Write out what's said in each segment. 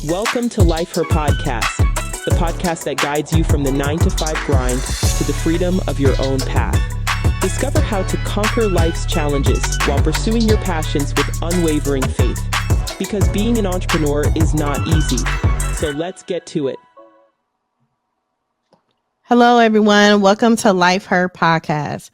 Welcome to Life Her Podcast, the podcast that guides you from the 9 to 5 grind to the freedom of your own path. Discover how to conquer life's challenges while pursuing your passions with unwavering faith. Because being an entrepreneur is not easy. So let's get to it. Hello, everyone. Welcome to Life Her Podcast.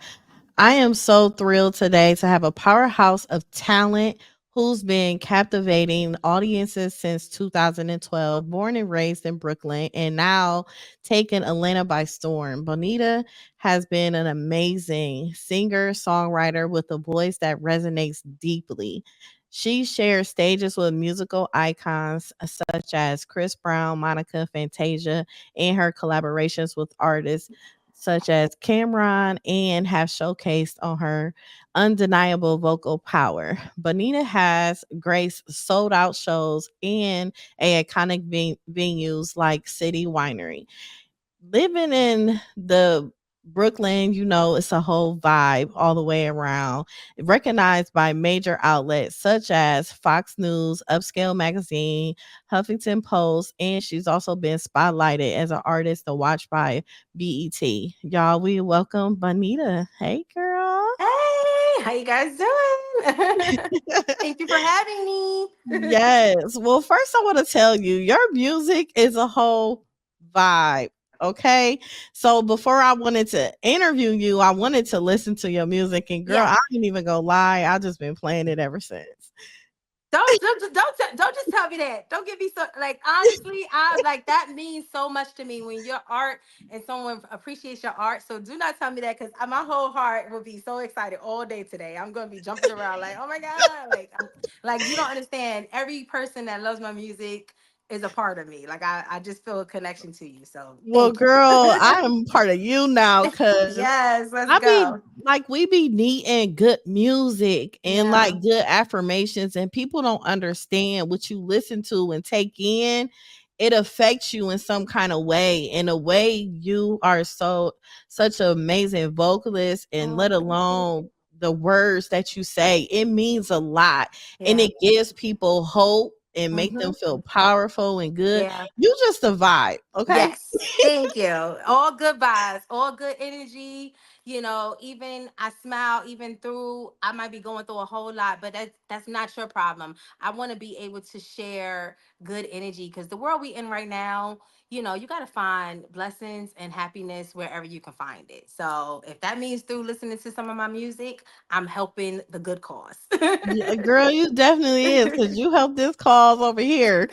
I am so thrilled today to have a powerhouse of talent who's been captivating audiences since 2012, born and raised in Brooklyn, and now taking Atlanta by storm. Bonita has been an amazing singer-songwriter with a voice that resonates deeply. She shares stages with musical icons such as Chris Brown, Monica, Fantasia, and her collaborations with artists such as Cameron and have showcased on her undeniable vocal power. Bonita has graced sold out shows and iconic venues like City Winery. Living in the Brooklyn, it's a whole vibe all the way around. Recognized by major outlets such as Fox News, Upscale Magazine, Huffington Post, and she's also been spotlighted as an artist to watch by BET. Y'all, we welcome Bonita. Hey, girl. Hey, how you guys doing? Thank you for having me. Yes. Well, first, I want to tell you, your music is a whole vibe. Okay. So before I wanted to interview you, I wanted to listen to your music. And girl, Yeah. I ain't even gonna lie, I just been playing it ever since. Don't just tell me that. Don't give me so like honestly, I like that means so much to me when your art and someone appreciates your art. So do not tell me that because my whole heart will be so excited all day today. I'm gonna be jumping around like, oh my god, like you don't understand. Every person that loves my music is a part of me. Like I just feel a connection to you. So Well, thank you. girl, I am part of you now because Yes, let's I be go. like, we be needing good music and Yeah. like good affirmations, and people don't understand what you listen to and take in. It affects you in some kind of way. In a way, you are such an amazing vocalist, and Oh, let thank you. alone the words that you say. It means a lot, and Yeah. it gives people hope and make them Mm-hmm. feel powerful and good. Yeah. You just a vibe, okay? Yes. Thank you. All good vibes, all good energy. Even I smile, even through I might be going through a whole lot, but that's not your problem. I want to be able to share good energy because the world we in right now, you got to find blessings and happiness wherever you can find it. So if that means through listening to some of my music, I'm helping the good cause. Yeah, girl, you definitely is because you helped this cause over here.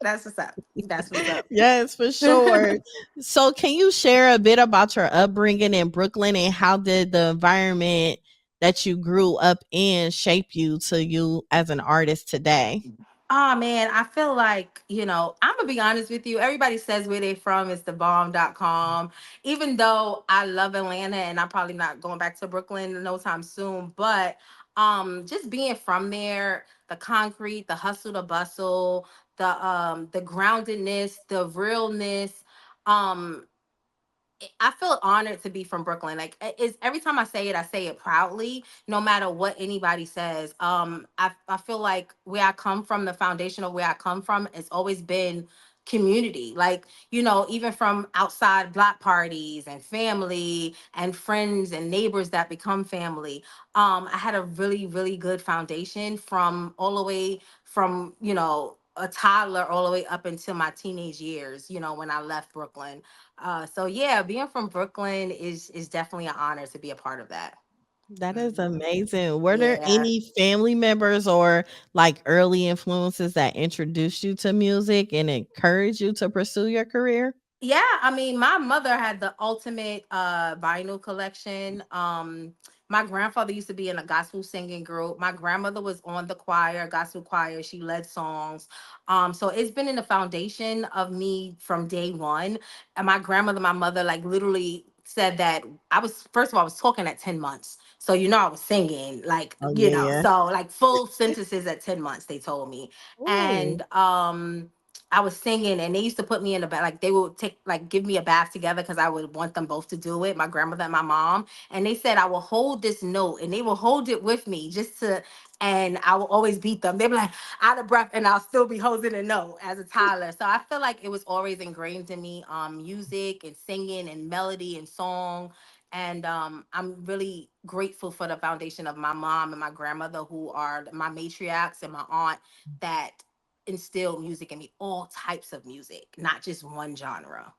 That's what's up. That's what's up. Yes, for sure. So, can you share a bit about your upbringing in Brooklyn and how did the environment that you grew up in shape you to you as an artist today? Oh man, I feel like, I'm gonna be honest with you. Everybody says where they from is the bomb.com. Even though I love Atlanta and I'm probably not going back to Brooklyn no time soon, but just being from there, the concrete, the hustle, the bustle, the groundedness, the realness. Um I feel honored to be from Brooklyn. Like it's every time I say it proudly, no matter what anybody says. I feel like where I come from, the foundation of where I come from, has always been community. Like, even from outside block parties and family and friends and neighbors that become family. I had a really, really good foundation from all the way from, a toddler all the way up until my teenage years, when I left Brooklyn. So yeah, being from Brooklyn is definitely an honor to be a part of that. That is Mhm. amazing. Were there Yeah. any family members or like early influences that introduced you to music and encouraged you to pursue your career? Yeah, I mean, my mother had the ultimate vinyl collection. My grandfather used to be in a gospel singing group. My grandmother was on the choir, gospel choir. She led songs. So it's been in the foundation of me from day one. And my grandmother, my mother, like literally said that I was first of all, I was talking at 10 months. So I was singing, like, Oh yeah. so like full sentences at 10 months, they told me. Ooh. And I was singing, and they used to put me in the bath. Like they would take, like, give me a bath together because I would want them both to do it, my grandmother and my mom. And they said I will hold this note, and they will hold it with me just to, and I will always beat them. They'd be like out of breath, and I'll still be holding a note as a toddler. So I feel like it was always ingrained in me, music and singing and melody and song. And I'm really grateful for the foundation of my mom and my grandmother, who are my matriarchs, and my aunt, that instilled music in me, all types of music, not just one genre.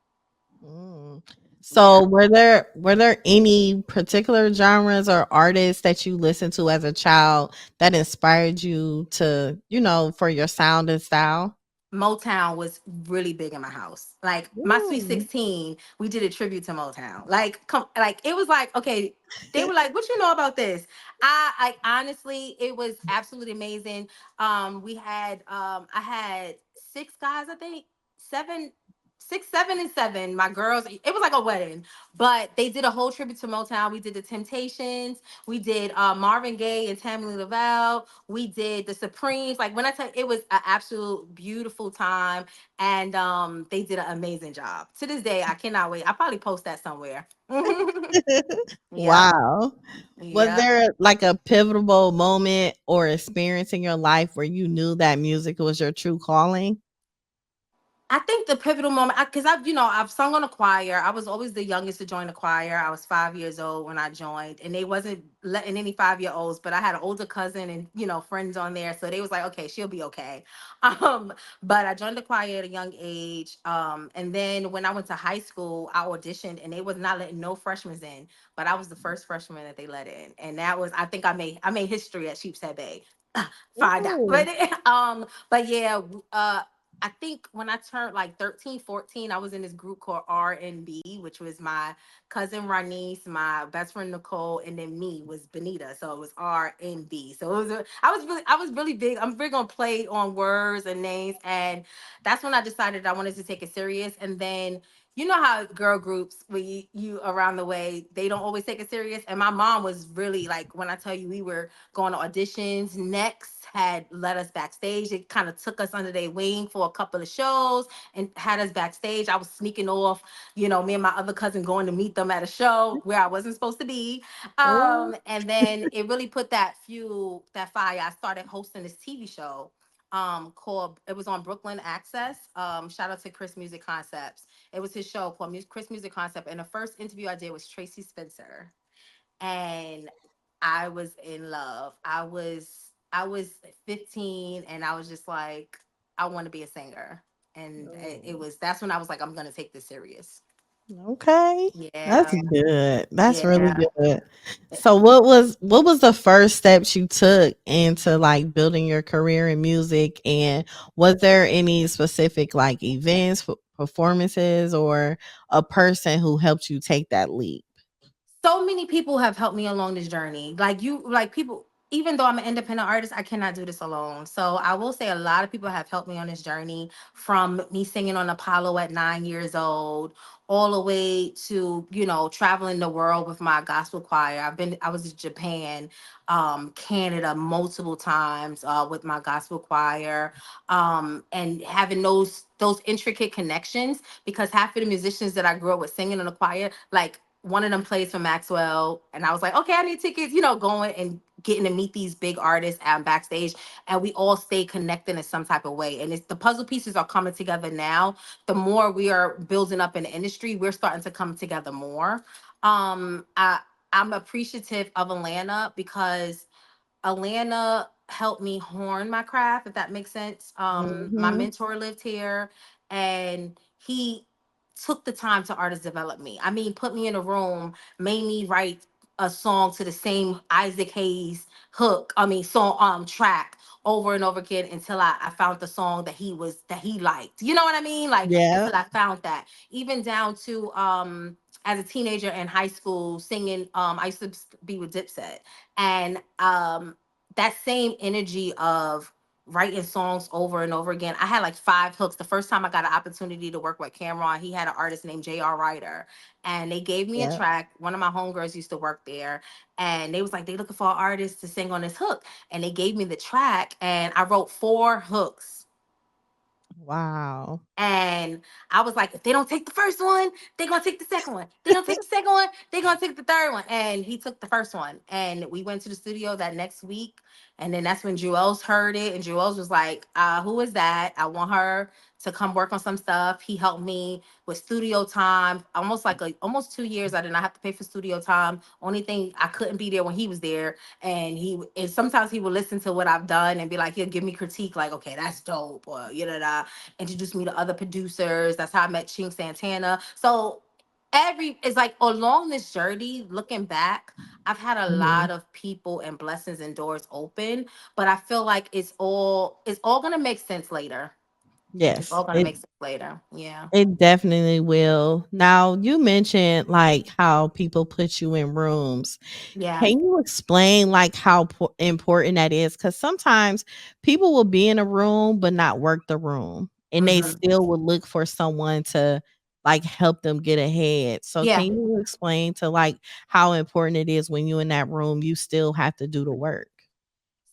Mm. So Yeah. were there any particular genres or artists that you listened to as a child that inspired you to, for your sound and style? Motown was really big in my house. Like my Sweet Mm. 16, we did a tribute to Motown. Like, come, like it was like, okay, they were like, "What you know about this?" I honestly, it was absolutely amazing. I had six guys, I think, seven, six, seven, and seven. My girls, it was like a wedding, but they did a whole tribute to Motown. We did the Temptations, we did Marvin Gaye and Tammy Lavelle. We did the Supremes. Like when I tell you, it was an absolute beautiful time, and they did an amazing job. To this day, I cannot wait. I'll probably post that somewhere. Yep, Wow. Was yep. there like a pivotal moment or experience in your life where you knew that music was your true calling? I think the pivotal moment, because I've sung on a choir. I was always the youngest to join the choir. I was 5 years old when I joined, and they wasn't letting any 5-year-olds. But I had an older cousin and friends on there, so they was like, okay, she'll be okay. Um, but I joined the choir at a young age. And then when I went to high school, I auditioned, and they was not letting no freshmen in. But I was the first freshman that they let in, and that was, I think, I made history at Sheepshead Bay. Find out, Ooh. but yeah, I think when I turned like 13, 14, I was in this group called R&B, which was my cousin Ranice, my best friend Nicole, and then me was Bonita. So it was R&B. So I was really big. I'm big on play on words and names. And that's when I decided I wanted to take it serious. And then you know how girl groups, when you around the way, they don't always take it serious. And my mom was really like, when I tell you we were going to auditions, Next had let us backstage. It kind of took us under their wing for a couple of shows and had us backstage. I was sneaking off, me and my other cousin going to meet them at a show where I wasn't supposed to be. Oh, And then it really put that fuel, that fire. I started hosting this TV show called, it was on Brooklyn Access. Shout out to Chris Music Concepts. It was his show called Chris Music Concept, and the first interview I did was Tracy Spencer, and I was in love. I was 15, and I was just like, I want to be a singer. And it no. was that's when I was like, I'm gonna take this serious. Okay. That's Yeah, good. That's really yeah. good. So what was the first steps you took into like building your career in music, and was there any specific like events, performances, or a person who helped you take that leap? So many people have helped me along this journey. Like people, even though I'm an independent artist, I cannot do this alone. So I will say a lot of people have helped me on this journey, from me singing on Apollo at 9 years old, all the way to, traveling the world with my gospel choir. I was in Japan, Canada multiple times, with my gospel choir, and having those intricate connections, because half of the musicians that I grew up with singing in the choir, like one of them plays for Maxwell, and I was like, okay, I need tickets, going and getting to meet these big artists out backstage, and we all stay connected in some type of way. And it's the puzzle pieces are coming together now. The more we are building up in the industry, we're starting to come together more. Um, I I'm appreciative of Atlanta, because Atlanta helped me hone my craft, if that makes sense. My Mhm. mentor lived here, and he took the time to artist develop me. I mean, put me in a room, made me write a song to the same Isaac Hayes hook. I mean, song track over and over again, until I found the song that he liked. You know what I mean? Like, Yeah. until I found that. Even down to as a teenager in high school, singing. I used to be with Dipset, and that same energy of writing songs over and over again. I had like 5 hooks. The first time I got an opportunity to work with Cameron, he had an artist named J.R. Ryder, and they gave me a Yeah. track. One of my homegirls used to work there, and they was like, they looking for an artist to sing on this hook, and they gave me the track, and I wrote 4 hooks Wow. And I was like, if they don't take the first one, they're gonna take the second one. They don't take the second one, they're gonna take the third one. And he took the first one. And we went to the studio that next week. And then that's when Jewels heard it. And Jewels was like, who is that? I want her to come work on some stuff. He helped me with studio time. Almost 2 years I did not have to pay for studio time. Only thing, I couldn't be there when he was there. And sometimes he would listen to what I've done and be like, he'll give me critique, like, okay, that's dope, or introduced me to other producers. That's how I met Ching Santana. So it's like along this journey, looking back, I've had a Mhm. lot of people and blessings and doors open, but I feel like it's all gonna make sense later. It's Yes, all gonna it make sense later. Yeah. it definitely will. Now, you mentioned like how people put you in rooms. Yeah. Can you explain like how important that is? Because sometimes people will be in a room but not work the room, and they Hmm. still will look for someone to like help them get ahead. So can Yeah. you explain to like how important it is when you in that room, you still have to do the work?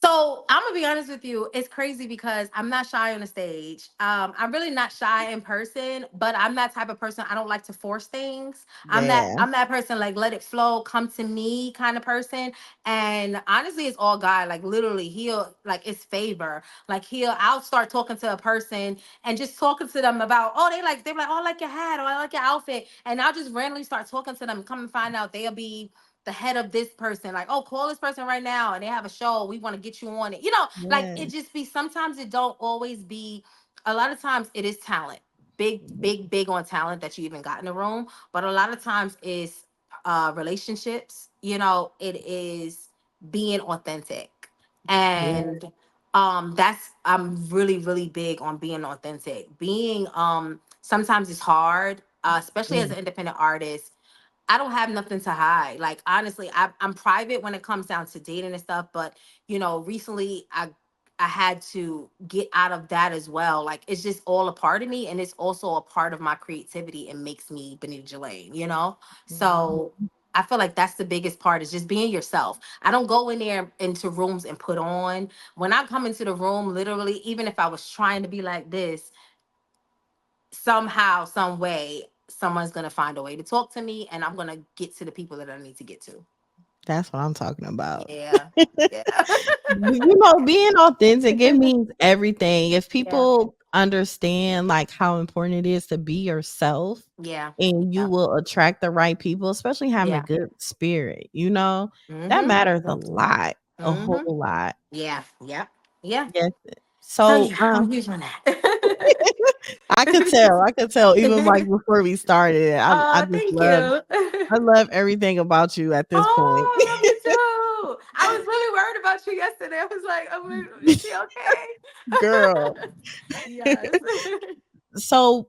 So I'm gonna be honest with you. It's crazy because I'm not shy on the stage. I'm really not shy in person, but I'm that type of person. I don't like to force things. I'm that Yeah. I'm that person, like, let it flow, come to me kind of person. And honestly, it's all God. Like, literally, he'll, like, it's favor. Like, I'll start talking to a person and just talking to them about, they're like, oh, I like your hat, or I like your outfit, and I'll just randomly start talking to them. Come and find out they'll be the head of this person, like, oh, call this person right now, and they have a show, we want to get you on it, like, it Yes. just be, sometimes it don't always be, a lot of times it is talent, big, big, big on talent that you even got in the room, but a lot of times it's relationships, it is being authentic. Yeah. And that's, I'm really, really big on being authentic. Being sometimes it's hard, especially as Mm. an independent artist. I don't have nothing to hide. Like, honestly, I'm private when it comes down to dating and stuff. But recently I had to get out of that as well. Like, it's just all a part of me, and it's also a part of my creativity, and makes me Bonita Jalane. Mhm. So I feel like that's the biggest part, is just being yourself. I don't go in there into rooms and put on. When I come into the room, literally, even if I was trying to be like this, somehow, some way, someone's gonna find a way to talk to me, and I'm gonna get to the people that I need to get to. That's what I'm talking about. Yeah. Yeah. Being authentic, it means everything. If Yeah. people understand like how important it is to be yourself, Yeah. and you Yeah. will attract the right people, especially having a Yeah. good spirit, that Mm-hmm. matters a lot, a whole Mm-hmm. lot. Yeah. Yeah. Yeah. Yes. So So, yeah, I'm huge on that. I could tell even like before we started. Oh, thank you. I love everything about you at this point. Oh, I love you too. I was really worried about you yesterday. I was like, oh, is she Girl. okay? Yes. So,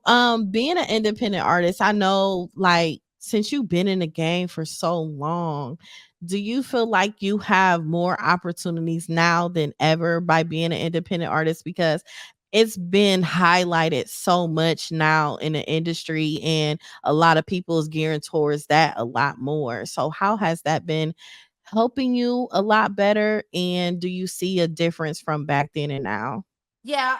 being an independent artist, I know like since you've been in the game for so long, do you feel like you have more opportunities now than ever by being an independent artist? Because it's been highlighted so much now in the industry, and a lot of people is gearing towards that a lot more. So how has that been helping you a lot better? And do you see a difference from back then and now? Yeah,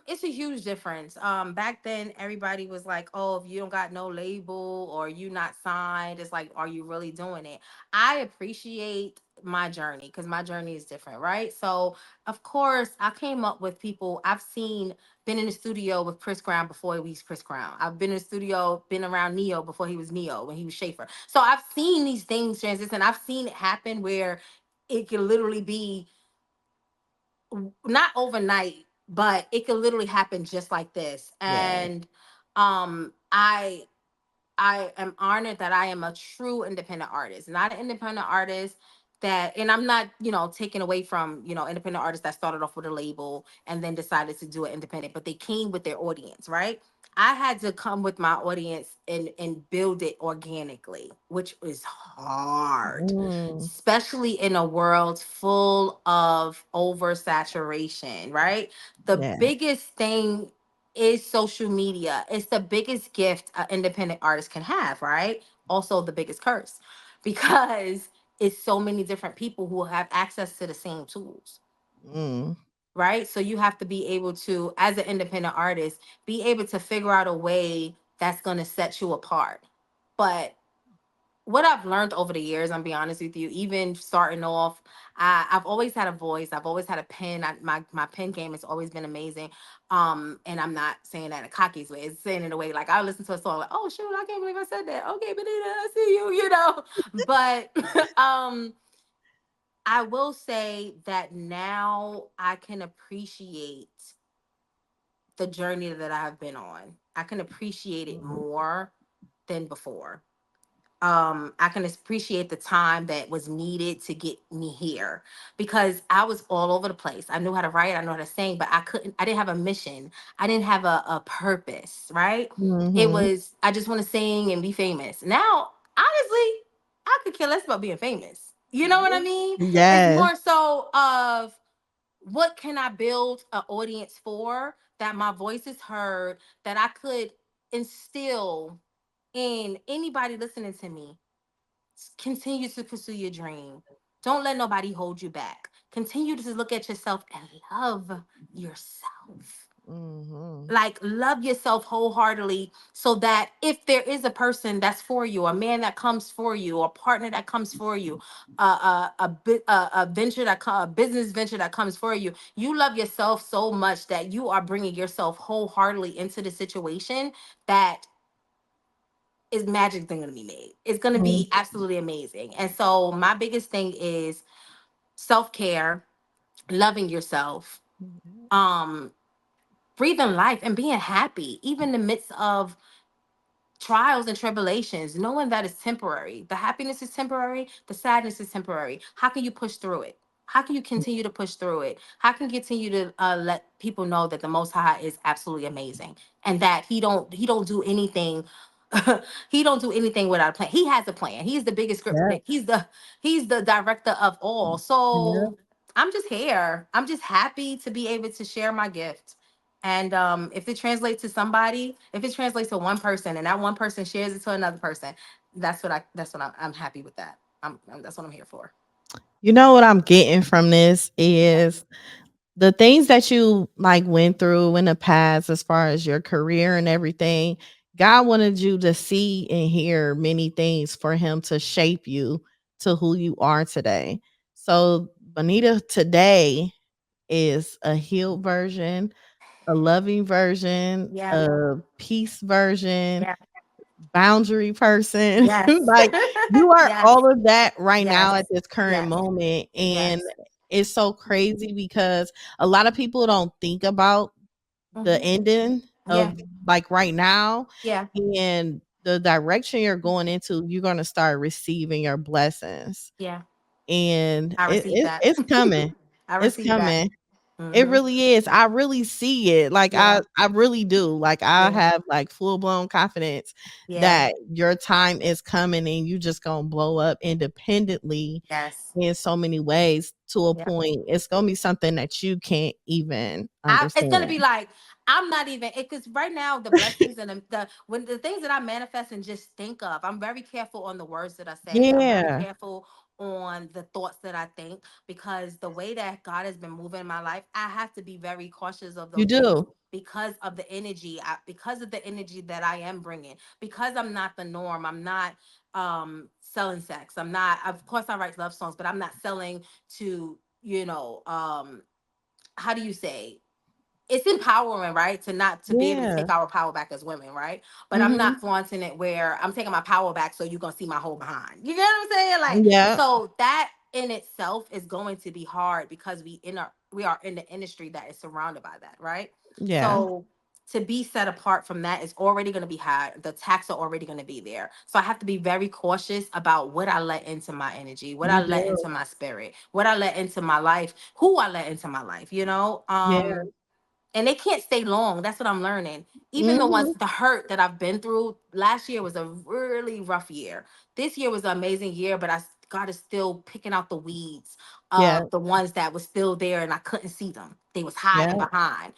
it's a huge difference. Back then everybody was like, "Oh, if you don't got no label or you not signed, it's like, are you really doing it?" I appreciate my journey because my journey is different, right? So, of course, I came up with people I've seen, been in the studio with Chris Brown before he was Chris Brown. I've been in the studio, been around Neo before he was Neo, when he was Schaefer. So I've seen these things transition. I've seen it happen where it can literally be not overnight, but it could literally happen just like this. Yeah. And I am honored that I am a true independent artist, not an independent artist and I'm not, taking away from, independent artists that started off with a label and then decided to do it independent, but they came with their audience, right? I had to come with my audience and build it organically, which is hard, Mm, especially in a world full of oversaturation, right? The yeah. biggest thing is social media. It's the biggest gift an independent artist can have, right? Also the biggest curse, because it's so many different people who have access to the same tools. Mm. right? So you have to be able to, as an independent artist, be able to figure out a way that's going to set you apart. But what I've learned over the years, I'm be honest with you, even starting off, I've always had a voice. I've always had a pen. My pen game has always been amazing. And I'm not saying that in a cocky way. It's saying in a way like I listen to a song like, oh shoot, I can't believe I said that. Okay, Benita, I see you, you know. But I will say that now I can appreciate the journey that I have been on. I can appreciate it Mhm. more than before. I can appreciate the time that was needed to get me here because I was all over the place. I knew how to write, I knew how to sing, but I didn't have a mission. I didn't have a purpose, right? It Mhm. was, I just want to sing and be famous. Now, honestly, I could care less about being famous. You know what I mean? It's Yes. more so of what can I build an audience for that my voice is heard, that I could instill in anybody listening to me. Continue to pursue your dream. Don't let nobody hold you back. Continue to look at yourself and love yourself. Mhm. Like, love yourself wholeheartedly so that if there is a person that's for you, a man that comes for you, a partner that comes for you, a venture a business venture that comes for you, you love yourself so much that you are bringing yourself wholeheartedly into the situation, that is magic thing going to be made. It's going to Mhm. be absolutely amazing. And so my biggest thing is self-care, loving yourself, um breathing life and being happy even in the midst of trials and tribulations, knowing that it's temporary. The happiness is temporary, the sadness is temporary. How can you push through it? How can you continue to push through it? How can you continue to let people know that the Most High is absolutely amazing and that he don't do anything. He don't do anything without a plan. He has a plan. He's the biggest script. Yep. He's the director of all. Yep. So I'm just here. I'm just happy to be able to share my gift. And if it translates to somebody, if it translates to one person, and that one person shares it to another person, I'm happy with that. That's what I'm here for. You know what I'm getting from this Yeah. is the things that you like went through in the past as far as your career and everything. God wanted you to see and hear many things for him to shape you to who you are today. So Bonita today is a healed version, a loving version, Yeah. a peace version, Yeah. boundary person. Yes. Like you are Yes. all of that right now at Yes. this current Yes. moment. And Yes. it's so crazy because a lot of people don't think about the Hmm. ending Yeah. of like right now Yeah. and the direction you're going into, you're going to start receiving your blessings. Yeah. And I received that. it's coming. I It's received that. coming. It Hmm. really is. I really see it. Like Yeah. I really do. Like I Yeah. have like full blown confidence Yeah. that your time is coming and you just gonna blow up independently Yes. in so many ways to a Yeah. point. It's gonna be something that you can't even It's gonna understand. be like I'm not even because right now the blessings and the when the things that I manifest and just think of, I'm very careful on the words that I say. I'm very Yeah, careful on the thoughts that I think because the way that God has been moving in my life, I have to be very cautious of you those things do. because of the energy, because of the energy that I am bringing. Because I'm not the norm. I'm not selling sex. I'm not. Of course, I write love songs, but I'm not selling to how do you say, it's empowering, right? To be able to Yeah. take our power back as women, right? But I'm Mhm. not flaunting it where I'm taking my power back so you're gonna see my whole behind. You get what I'm saying? Like, Yeah. so that in itself is going to be hard because we are in the industry that is surrounded by that, right? Yeah. So to be set apart from that is already going to be hard. The tax are already going to be there. So I have to be very cautious about what I let into my energy, what I You let do. into my spirit, what I let into my life, who I let into my life, you know? Yeah. And they can't stay long. That's what I'm learning. Even the ones, Mhm. the hurt that I've been through. Last year was a really rough year. This year was an amazing year, but God is still picking out the weeds Yeah. of the ones that was still there, and I couldn't see them. They was Yeah. hiding behind.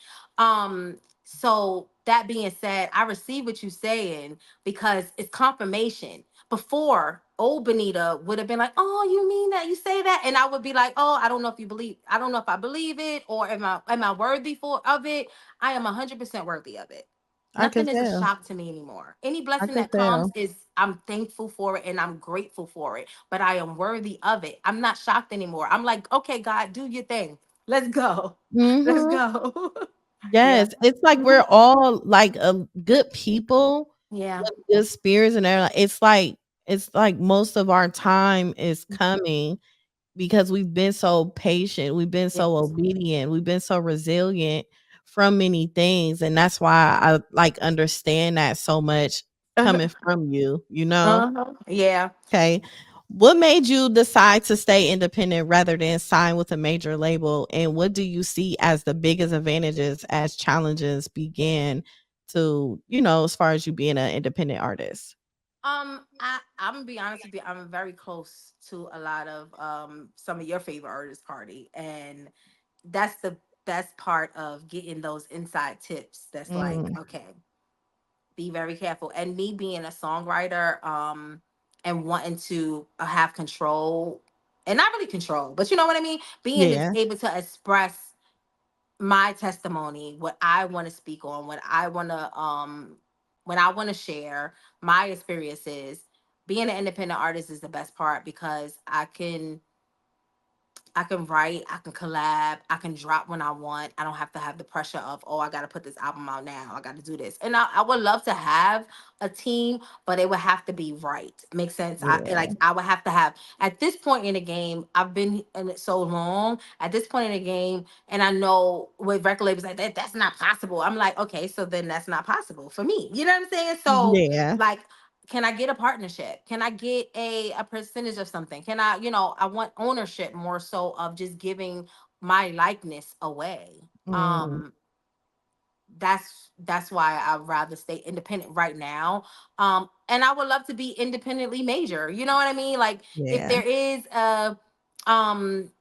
So that being said, I receive what you're saying because it's confirmation. before, old Bonita would have been like, "Oh, you mean that? You say that?" And I would be like, "Oh, I don't know if I believe it, or am I worthy for of it? I am 100% worthy of it. I could Nothing is a tell. shock to me anymore. Any I blessing could that comes tell. is, I'm thankful for it and I'm grateful for it, but I am worthy of it. I'm not shocked anymore. I'm like, okay, God, do your thing. Let's go. Let's Mhm. go." Yeah. Yes, it's like Mhm. we're all like good people Yeah. with good spirits and everything. It's like most of our time is coming because we've been so patient, we've been so Yes. obedient, we've been so resilient from many things, and that's why I like understand that so much coming from you, you know? Uh-huh. Yeah. Okay. What made you decide to stay independent rather than sign with a major label? And what do you see as the biggest advantages as challenges began to, as far as you being an independent artist? I'm gonna be honest with you. I'm very close to a lot of some of your favorite artists, party, and that's the best part of getting those inside tips. That's like, Mm, okay, be very careful. And me being a songwriter, and wanting to have control, and not really control, but you know what I mean, being yeah. able to express my testimony, what I want to speak on, when I want to share my experiences. Being an independent artist is the best part because I can write, I can collab, I can drop when I want. I don't have to have the pressure of, oh, I got to put this album out now. I got to do this. And I would love to have a team, but it would have to be right. Makes sense. Yeah. I would have to have, at this point in the game, I've been in it so long. At this point in the game, and I know with record labels like that, that's not possible. I'm like, okay, so then that's not possible for me. You know what I'm saying? So, Yeah. like, can I get a partnership? Can I get a percentage of something? Can I, I want ownership more so of just giving my likeness away. Mm, Um, that's why I'd rather stay independent right now. And I would love to be independently major. You know what I mean? Like, if yeah. there is um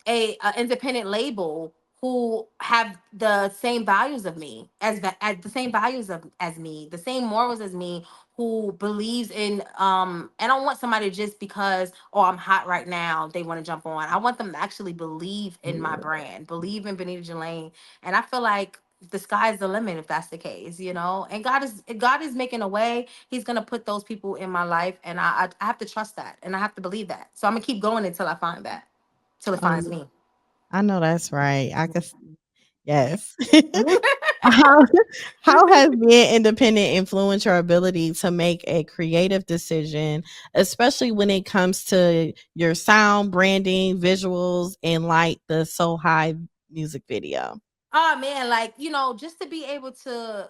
a independent label who have the same values of me, as the same values of as me, the same morals as me, who believes in, I don't want somebody just because, oh, I'm hot right now, they want to jump on. I want them to actually believe in my brand, believe in Bonita Jalane. And I feel like the sky's the limit if that's the case. And God is making a way. He's gonna put those people in my life, and I have to trust that, and I have to believe that. So I'm gonna keep going until I find that, till it finds Um, me. I know that's right. Yes. How how has being independent influenced your ability to make a creative decision, especially when it comes to your sound, branding, visuals, and like the So High music video? Oh man, like, just to be able to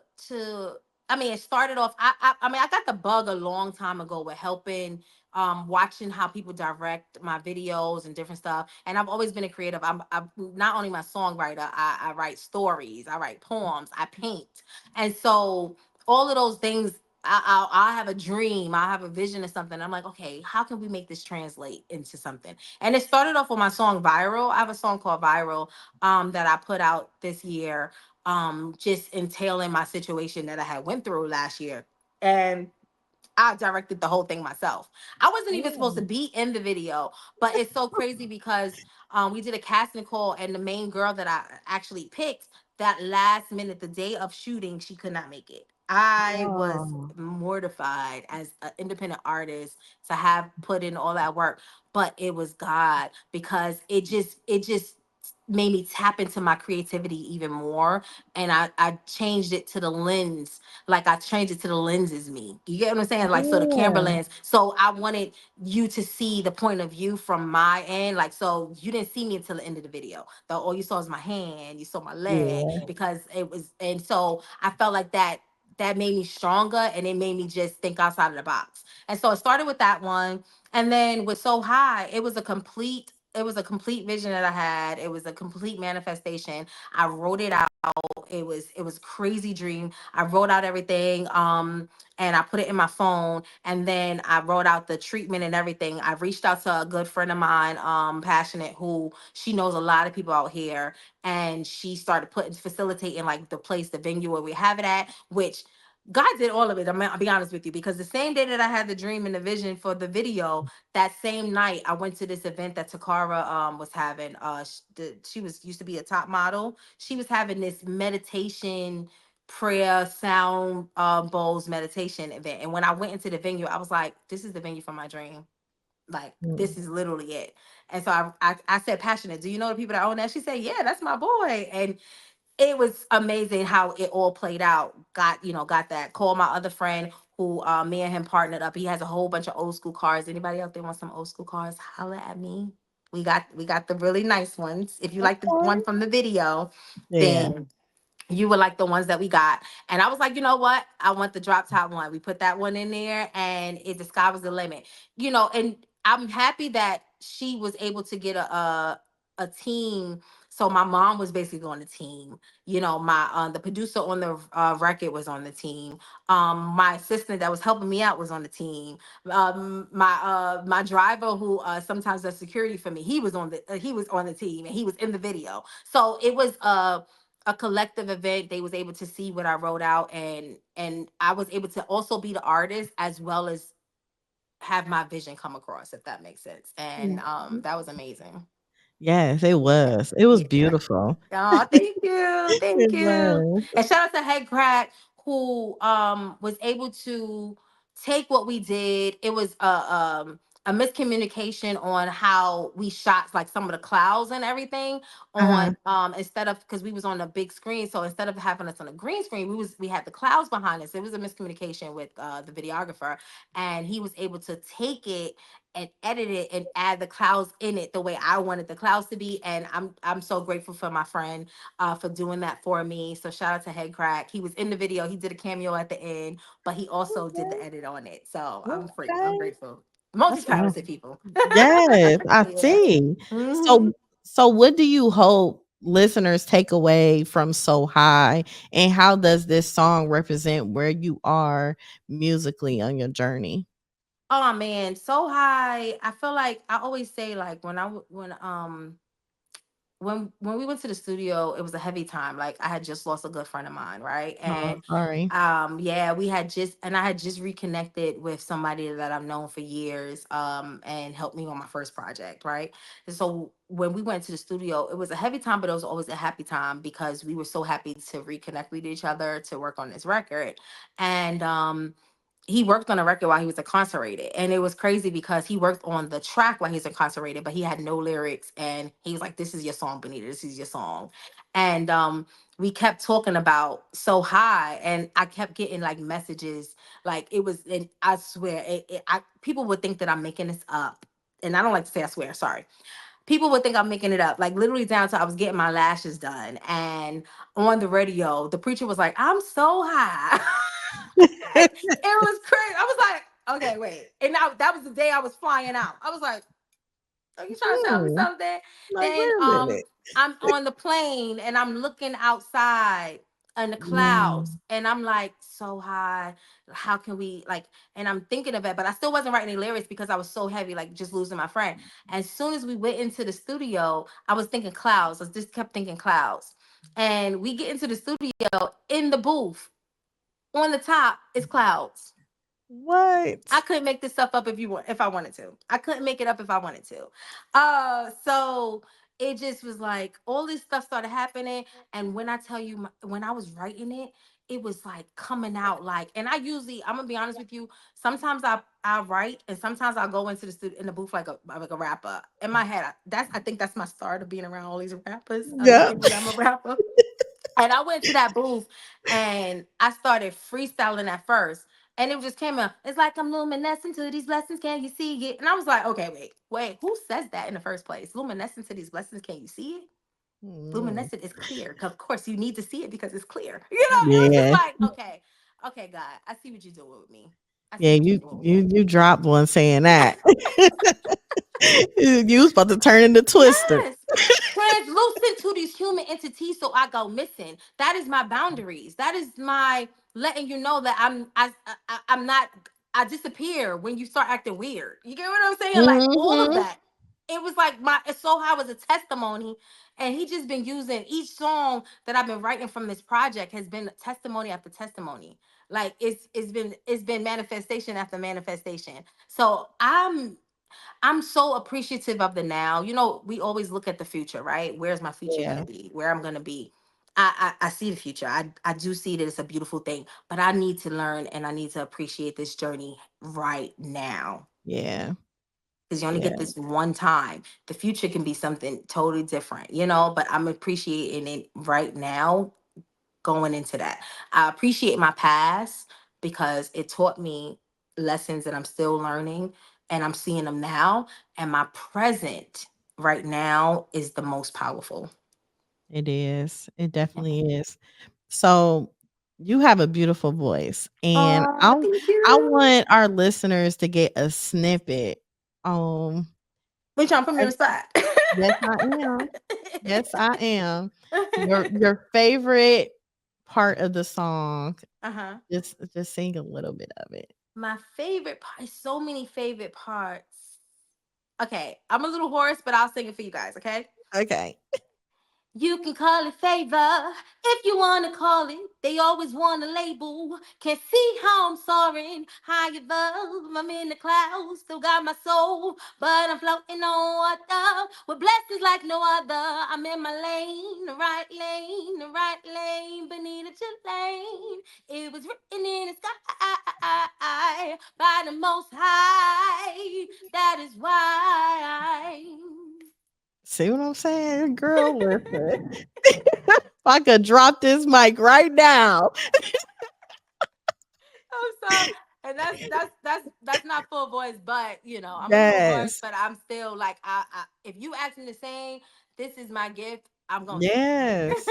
I mean, it started off, I mean, I got the bug a long time ago with helping, watching how people direct my videos and different stuff. And I've always been a creative. I'm not only my songwriter, I write stories, I write poems, I paint. And so all of those things, I have a dream, I have a vision of something. I'm like, okay, how can we make this translate into something? And it started off with my song Viral. I have a song called Viral, that I put out this year, just entailing my situation that I had went through last year. And I directed the whole thing myself. I wasn't even supposed to Oh, be in the video, but it's so crazy because we did a casting call, and the main girl that I actually picked, that last minute, the day of shooting, she could not make it. I was oh, mortified as an independent artist to have put in all that work, but it was God, because it just made me tap into my creativity even more. And I changed it to the lens, like I changed it to the lens is me. You get what I'm saying? Like, so the camera yeah, lens. So I wanted you to see the point of view from my end. Like, so you didn't see me until the end of the video. Though all you saw is my hand, you saw my leg, yeah. because it was, and so I felt like that made me stronger, and it made me just think outside of the box. And so it started with that one. And then with So High, it was a complete vision that I had. It was a complete manifestation. I wrote it out. It was crazy dream. I wrote out everything, and I put it in my phone, and then I wrote out the treatment and everything. I reached out to a good friend of mine, passionate, who she knows a lot of people out here, and she started facilitating like the venue where we have it at, which God did all of it. I'll be honest with you, because the same day that I had the dream and the vision for the video, that same night I went to this event that Takara was having. She was used to be a top model. She was having this meditation, prayer, sound bowls meditation event. And when I went into the venue, I was like, "This is the venue for my dream. Like this Mm. is literally it." And so I said, "Passionate, do you know the people that own that?" She said, "Yeah, that's my boy." And it was amazing how it all played out. Got that. Called my other friend who me and him partnered up. He has a whole bunch of old school cars. Anybody out there want some old school cars? Holla at me. We got the really nice ones. If you like the Okay. one from the video, Yeah. then you were like the ones that we got. And I was like, you know what? I want the drop top one. We put that one in there, and the sky was the limit. And I'm happy that she was able to get a team. So my mom was basically on the team. My the producer on the record was on the team. My assistant that was helping me out was on the team. My driver who sometimes does security for me, he was on the team, and he was in the video. So it was a collective event. They was able to see what I wrote out, and I was able to also be the artist as well as have my vision come across, if that makes sense. And Mhm. that was amazing. Yes, it Yeah. was. It was Yeah. beautiful. Oh, thank you. It Thank you. was. And shout out to Head Crack, who was able to take what we did. It was a miscommunication on how we shot like some of the clouds and everything Uh-huh. on instead of, because we was on a big screen. So instead of having us on a green screen, we had the clouds behind us. It was a miscommunication with the videographer, and he was able to take it and edit it and add the clouds in it the way I wanted the clouds to be. And I'm so grateful for my friend for doing that for me. So shout out to Head Crack. He was in the video. He did a cameo at the end, but he also did the Okay. edit on it. So I'm free. I'm Okay. grateful. That's awesome. Multi-talented people. Yes, I Yeah. see. Hmm. So what do you hope listeners take away from So High, and how does this song represent where you are musically on your journey? Oh man, so high. I feel like I always say, like, when we went to the studio, it was a heavy time. Like, I had just lost a good friend of mine, right? Oh, And sorry. yeah, I had just reconnected with somebody that I've known for years, and helped me on my first project, right? And so when we went to the studio, it was a heavy time, but it was always a happy time because we were so happy to reconnect with each other to work on this record. And he worked on a record while he was incarcerated, and it was crazy because he worked on the track while he was incarcerated, but he had no lyrics. And he was like, "This is your song, Bonita, this is your song." And we kept talking about So High, and I kept getting like messages, like it was, and I swear people would think that I'm making this up. And I don't like to say I swear, sorry. People would think I'm making it up, like literally down to I was getting my lashes done, and on the radio the preacher was like, "I'm so high." Like, it was crazy. I was like, okay, wait. And now that was the day I was flying out. I was like, are you trying to tell me Hmm. something? Like, Then wait a minute. I'm on the plane and I'm looking outside in the clouds, Mm. and I'm like, so high. How can we, like, and I'm thinking of it, but I still wasn't writing any lyrics because I was so heavy, like just losing my friend. As soon as we went into the studio, I was thinking clouds. I just kept thinking clouds. And we get into the studio, in the booth on the top is clouds. I What? couldn't make this stuff up if I wanted to. I couldn't make it up if I wanted to. So it just was like all this stuff started happening, and when I tell you, when I was writing it, it was like coming out like. And I'm gonna be honest with you. Sometimes I write, and sometimes I'll go into the studio in the booth like a rapper in my head. I think that's my start of being around all these rappers. They Yeah. think that I'm a rapper. And I went to that booth and I started freestyling at first. And it just came out, it's like I'm luminescent to these blessings, can you see it? And I was like, okay, wait, who says that in the first place? Luminescent to these blessings, can you see it? Mm. Luminescent is clear. Of course, you need to see it because it's clear. It was just Yeah. like, okay, God, I see what you're doing with me. I see Yeah, what you're you doing with you me. you dropped one saying that. You was about to turn into Twister. Yes. Translucent to these human entities, so I go missing. That is my boundaries. That is my letting you know that I'm not. I disappear when you start acting weird. You get what I'm saying? Like all of Mhm. that. it was like my Soul High was a testimony, and he just been using each song that I've been writing from this project has been testimony after testimony. Like it's been manifestation after manifestation. So I'm so appreciative of the now. You know, we always look at the future, right? Where's my future Yeah. gonna be? Where I'm gonna be? I see the future. I do see that it's a beautiful thing, but I need to learn and I need to appreciate this journey right now Yeah. because you only get Yeah. this one time. The future can be something totally different, you know, but I'm appreciating it right now going into that. I appreciate my past because it taught me lessons that I'm still learning and I'm seeing them now. And my present right now is the most powerful. It is. It Yeah. definitely is. So you have a beautiful voice, and Oh, thank I you. want our listeners to get a snippet. Um, Which I'm from uh, your spot. yes, I am. Yes, I am. Your favorite part of the song. Uh-huh. Just sing a little bit of it. My favorite part, so many favorite parts. Okay, I'm a little hoarse, but I'll sing it for you guys, okay? Okay. You can call it favor if you want to call it. They always want a label. Can't see how I'm soaring high above. I'm in the clouds, still got my soul, but I'm floating on water with blessings like no other. I'm in my lane, the right lane, Bonita Jalane. It was written in the sky by the Most High. That is why. See what I'm saying? Girl, listen. If I could drop this mic right now. I'm sorry. And that's not full voice, but you know, I'm a little hoarse, Yes. but I'm still like I if you ask me to sing, this is my gift, I'm gonna sing. Yes.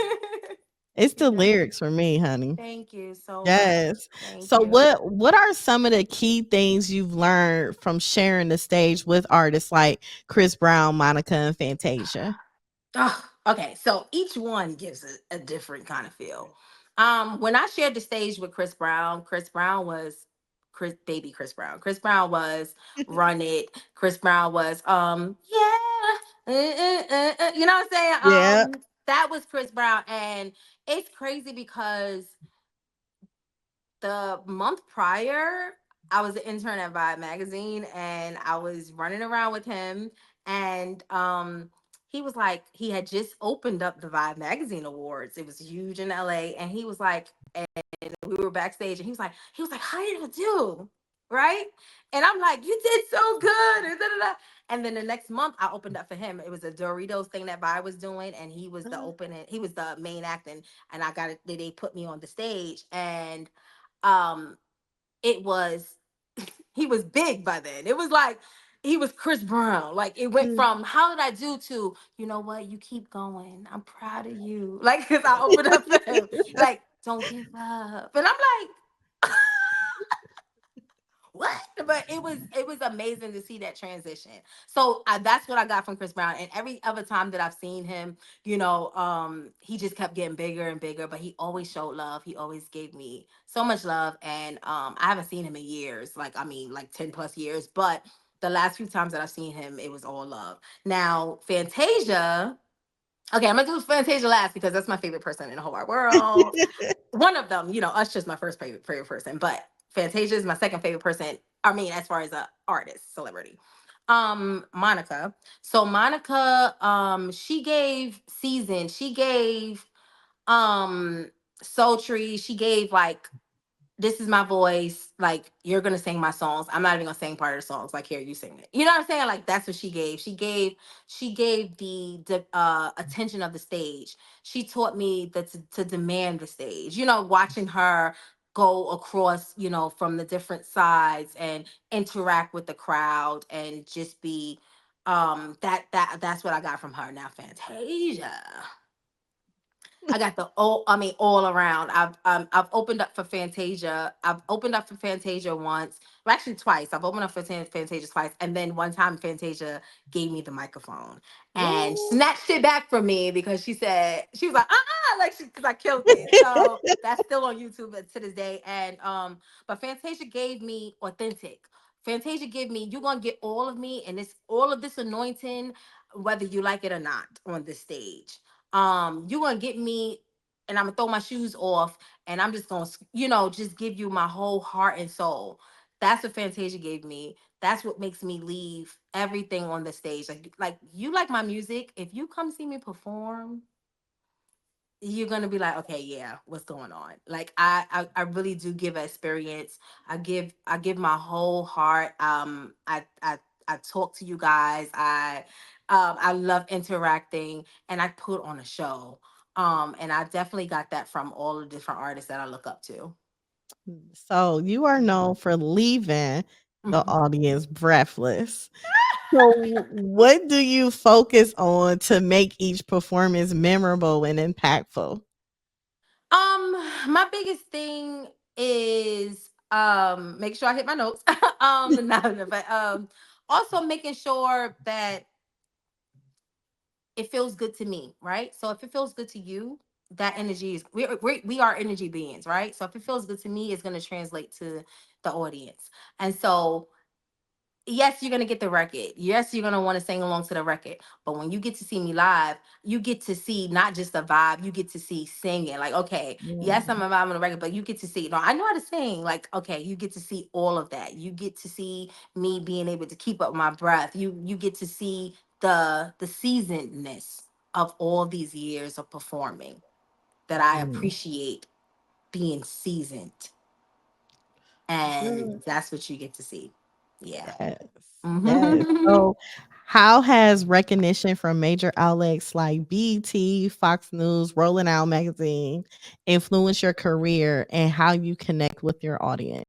It's You the know. lyrics for me, honey. Thank you so much. Yes. Thank So you. what are some of the key things you've learned from sharing the stage with artists like Chris Brown, Monica, and Fantasia? Oh, okay, so each one gives a different kind of feel. When I shared the stage with Chris Brown was Chris Brown. Chris Brown was Run It. Chris Brown was yeah, you know what I'm saying? Yeah. That was Chris Brown, and it's crazy because the month prior, I was an intern at Vibe magazine and I was running around with him and he was like he had just opened up the Vibe magazine awards. It was huge in LA and he was like and we were backstage and he was like how did I do? Right? And I'm like you did so good and, da, da, da. And then the next month I opened up for him. It was a Doritos thing that Vibe was doing and he was the main act and I got it they put me on the stage and um it was he was big by then. It was like he was Chris Brown. Like it went from how did I do to you know what you keep going. I'm proud of you. Like because I opened up for him. Like don't give up. And I'm like what? But it was amazing to see that transition. So that's what I got from Chris Brown. And every other time that I've seen him, you know, he just kept getting bigger and bigger. But he always showed love. He always gave me so much love. And I haven't seen him in years. Like I mean, like 10+ years. But the last few times that I've seen him, it was all love. Now Fantasia. Okay, I'm gonna do Fantasia last because that's my favorite person in the whole wide world. One of them, you know, Usher's my first favorite person, but Fantasia is my second favorite person. I mean, as far as a artist, celebrity. Monica. So Monica, she gave season, she gave sultry, she gave like this is my voice. Like you're gonna sing my songs. I'm not even gonna sing part of the songs. Like here, you sing it. You know what I'm saying? Like that's what she gave. She gave the attention of the stage. She taught me that to demand the stage. You know, watching her go across, you know, from the different sides and interact with the crowd and just be that's what I got from her. Now Fantasia. I got the all around. I've opened up for Fantasia. I've opened up for Fantasia once. Well, actually twice. I've opened up for Fantasia twice, and then one time Fantasia gave me the microphone and Ooh. snatched it back from me because she was like like she because I killed it. So that's still on YouTube to this day. And but Fantasia gave me authentic. Fantasia give me, you're gonna get all of me and it's all of this anointing, whether you like it or not, on this stage. You're gonna get me and I'm gonna throw my shoes off and I'm just gonna, just give you my whole heart and soul. That's what Fantasia gave me. That's what makes me leave everything on the stage. Like you like my music. If you come see me perform, you're gonna be like, okay, yeah, what's going on? Like I really do give an experience. I give my whole heart. I talk to you guys. I love interacting and I put on a show. And I definitely got that from all the different artists that I look up to. So you are known for leaving the Mhm. audience breathless. So what do you focus on to make each performance memorable and impactful? My biggest thing is make sure I hit my notes. No, but also making sure that it feels good to me, right? So if it feels good to you, that energy is we are energy beings, right? So if it feels good to me, it's going to translate to the audience. And so yes, you're gonna get the record. Yes, you're gonna want to sing along to the record. But when you get to see me live, you get to see not just the vibe, you get to see singing. Like, okay, yes, I'm Mm, a vibe on the record, but you get to see, no, I know how to sing. Like, okay, you get to see all of that. You get to see me being able to keep up my breath. You get to see the seasonedness of all these years of performing that I mm. appreciate being seasoned. And Sure. that's what you get to see. Yeah. Yes. Yes. Mhm. So how has recognition from major outlets like BET, Fox News, Rolling Out Magazine influenced your career and how you connect with your audience?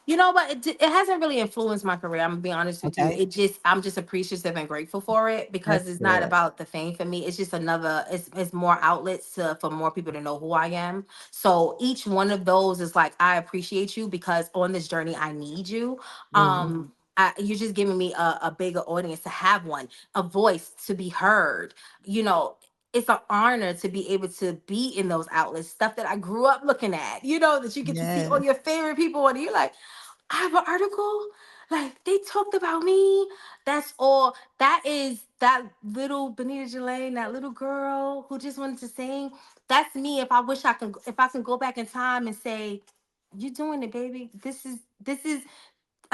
You know, but it hasn't really influenced my career. I'm gonna be honest with you. Okay. I'm just appreciative and grateful for it because That's it's not good. about the fame for me. It's just another. It's more outlets for more people to know who I am. So each one of those is like I appreciate you because on this journey I need you. Mm, You're just giving me a bigger audience to have one, a voice to be heard. You know, it's an honor to be able to be in those outlets, stuff that I grew up looking at, that you get to see all yes. your favorite people and you're like, I have an article. Like they talked about me. That's all. That is that little Bonita Jalane, that little girl who just wanted to sing. That's me. If I can go back in time and say, "You're doing it, baby. This is."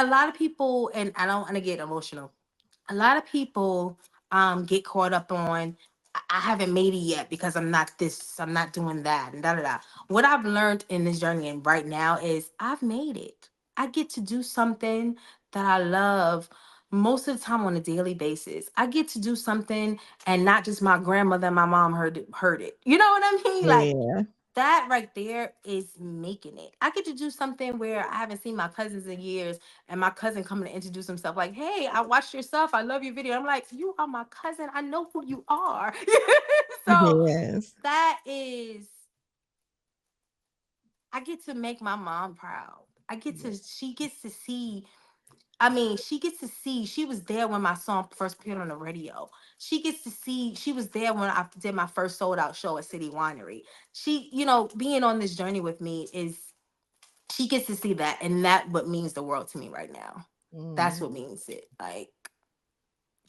A lot of people, and I don't want to get emotional, a lot of people get caught up on I haven't made it yet because I'm not this, I'm not doing that, and da da da. What I've learned in this journey and right now is I've made it. I get to do something that I love most of the time on a daily basis. I get to do something and not just my grandmother and my mom heard it. You know what I mean? Like Yeah. that right there is making it. I get to do something where I haven't seen my cousins in years, and my cousin coming to introduce himself, like, "Hey, I watched your stuff. I love your video." I'm like, "You are my cousin. I know who you are." So Yes. that is, I get to make my mom proud. She gets to see. I mean, she gets to see. She was there when my song first appeared on the radio. She gets to see. She was there when I did my first sold out show at City Winery. Being on this journey with me is she gets to see that, and that what means the world to me right now. That's Mm, what means it. Like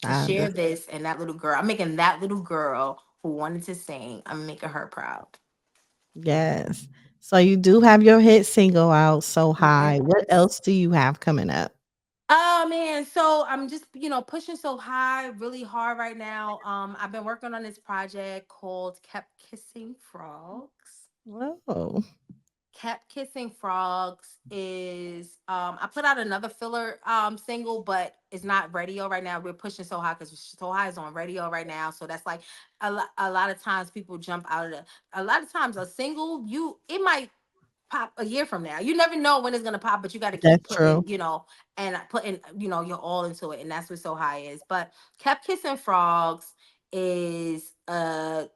to I share understand. this and that little girl. I'm making that little girl who wanted to sing. I'm making her proud. Yes. So you do have your hit single out, So High. What Yes. else do you have coming up? Oh man, so I'm just pushing so high, really hard right now. I've been working on this project called Kept Kissing Frogs. Whoa. Kept Kissing Frogs is I put out another filler single, but it's not radio right now. We're pushing so high because so high is on radio right now. So that's like a lot of times people jump out of the a lot of times a single, it might pop a year from now. You never know when it's gonna pop, but you got to keep That's true. putting, and putting, your all into it, and that's what So High is. But Kept Kissing Frogs is a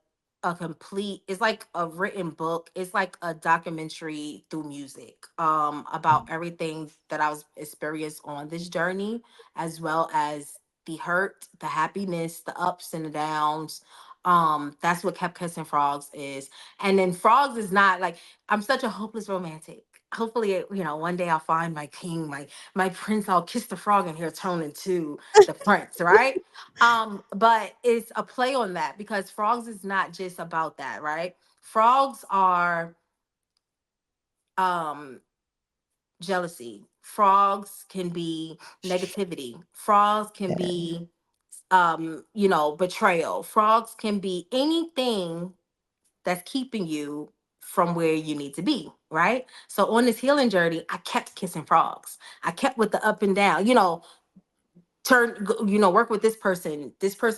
complete. It's like a written book. It's like a documentary through music, about everything that I was experienced on this journey, as well as the hurt, the happiness, the ups and the downs. That's what Kept Kissing Frogs is. And then Frogs is not like I'm such a hopeless romantic. hopefully, one day I'll find my king, my prince. I'll kiss the frog and he'll turn into the prince, right? But it's a play on that because frogs is not just about that, right? Frogs are um jealousy. Frogs can be negativity. Frogs can Yeah. be betrayal. Frogs can be anything that's keeping you from where you need to be, right? So on this healing journey, I kept kissing frogs. I kept with the up and down, work with this person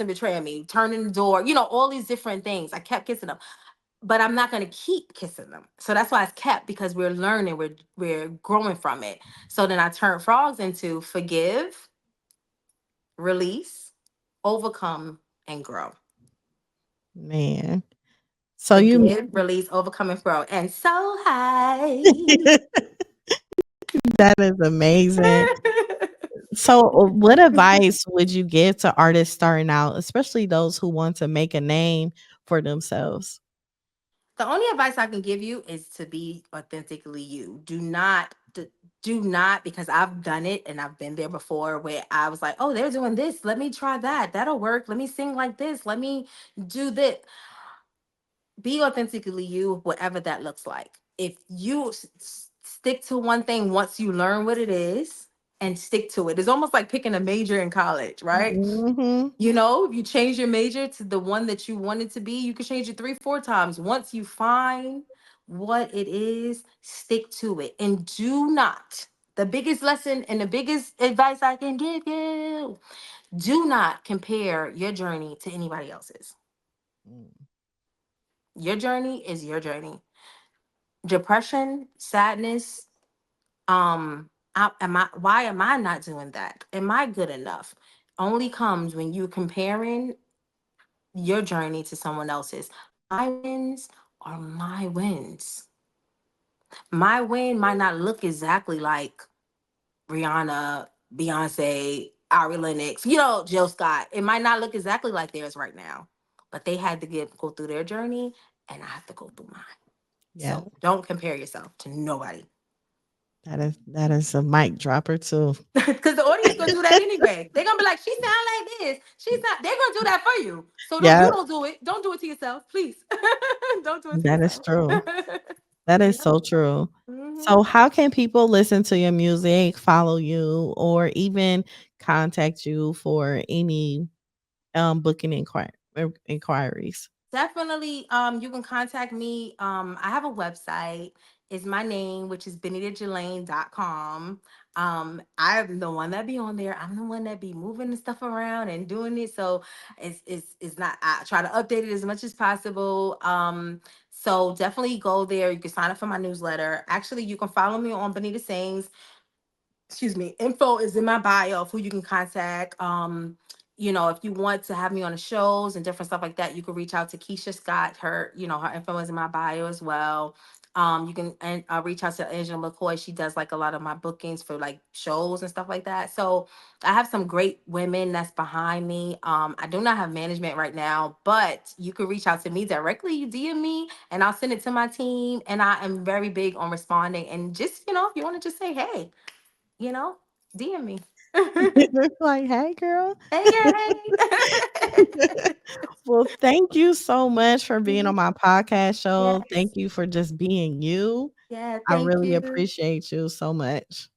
betraying me, turning the door, all these different things. I kept kissing them, but I'm not going to keep kissing them. So that's why it's kept, because we're learning, we're growing from it. So then I turned frogs into forgive, release, overcome, and grow. Man. So you Forgive, release, overcome, and grow. And so high. that is amazing. So, what advice would you give to artists starting out, especially those who want to make a name for themselves? The only advice I can give you is to be authentically you. Do not, because I've done it and I've been there before where I was like, oh, they're doing this. Let me try that. That'll work. Let me sing like this. Let me do this. Be authentically you, whatever that looks like. If you stick to one thing once you learn what it is and stick to it, it's almost like picking a major in college, right? Mhm. If you change your major to the one that you want it to be, you can change it 3, 4 times. Once you find what it is, stick to it. And do not, the biggest lesson and the biggest advice I can give you, do not compare your journey to anybody else's. Mm. Your journey is your journey. Depression, sadness, why am I not doing that? Am I good enough? Only comes when you're comparing your journey to someone else's. My wins are my wins. My win might not look exactly like Rihanna, Beyonce, Ari Lennox, Jill Scott. It might not look exactly like theirs right now, but they had to go through their journey, and I have to go through mine. Yeah, So don't compare yourself to nobody. that is a mic dropper too. Because the audience gonna do that anyway. They're gonna be like, she sound like this. She's not. They're gonna do that for you. So don't you Yeah, don't do it. Don't do it to yourself, please. Don't do it to that is yourself. true. That is Yeah. so true. hmm So, how can people listen to your music, follow you, or even contact you for any booking inquiries? Definitely. You can contact me. I have a website. Is my name, which is bonitajalane.com. I'm the one that be on there. I'm the one that be moving the stuff around and doing it. So it's not, I try to update it as much as possible. So definitely go there. You can sign up for my newsletter. Actually, you can follow me on Bonita Sings. Excuse me, info is in my bio of who you can contact. If you want to have me on the shows and different stuff like that, you can reach out to Keisha Scott. Her info is in my bio as well. You can reach out to Angela McCoy. She does like a lot of my bookings for like shows and stuff like that. So I have some great women that's behind me. I do not have management right now, but you can reach out to me directly. You DM me and I'll send it to my team. And I am very big on responding. And just, if you want to just say, hey, you know, DM me. Hey Like, hey, girl. girl, hey. Well, thank you so much for being on Mhm. my podcast show. Yes. Thank you for just being you. Yeah, I thank really you. appreciate you so much.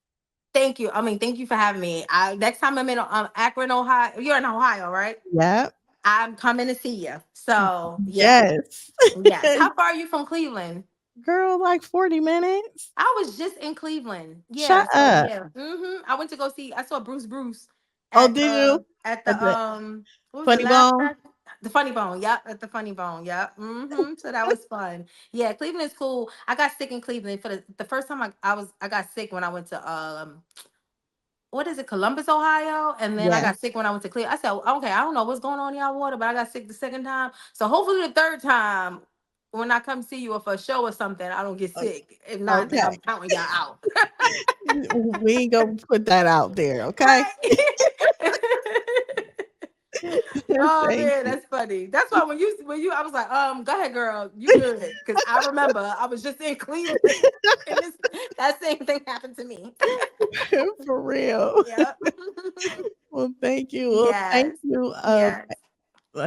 Thank you. I mean, thank you for having me. Next time I'm in Akron, Ohio. You're in Ohio, right? Yep. I'm coming to see you. So yeah. Yes. Yes. How far are you from Cleveland? Girl, like 40 minutes? I was just in Cleveland. Yeah. Shut So up. yeah. I went to go see. I saw Bruce Oh, did you? at At the the what was the Funny last Bone? track? The Funny Bone. Yep, at the Funny Bone. Yep. So that was fun. Yeah, Cleveland is cool. I got sick in Cleveland for the first time. I got sick when I went to what is it, Columbus, Ohio? And then I Yeah. got sick when I went to Cleveland. I said, okay, I don't know what's going on in y'all water, but I got sick the second time. So hopefully the third time, when I come see you or for a show or something, I don't get O sick. If not, then okay. I'm counting y'all out. We ain't gonna put that out there, okay? Right. Oh Thank man, you. that's funny. That's why when you I was like, go ahead, girl, you good. Because I remember I was just in Cleveland and that same thing happened to me. For real. Yep. Well, thank you. Well, thank Yes. you. Yes.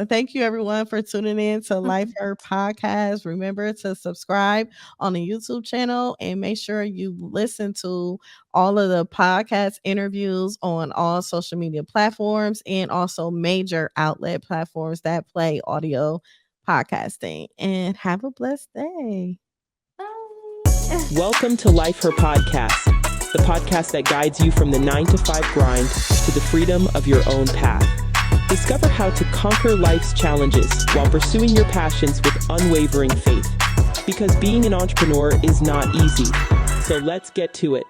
Thank you everyone for tuning in to Life Her Podcast. Remember to subscribe on the YouTube channel and make sure you listen to all of the podcast interviews on all social media platforms and also major outlet platforms that play audio podcasting. And have a blessed day. Bye. Welcome to Life Her Podcast, the podcast that guides you from the 9 to 5 grind to the freedom of your own path. Discover how to conquer life's challenges while pursuing your passions with unwavering faith. Because being an entrepreneur is not easy. So let's get to it.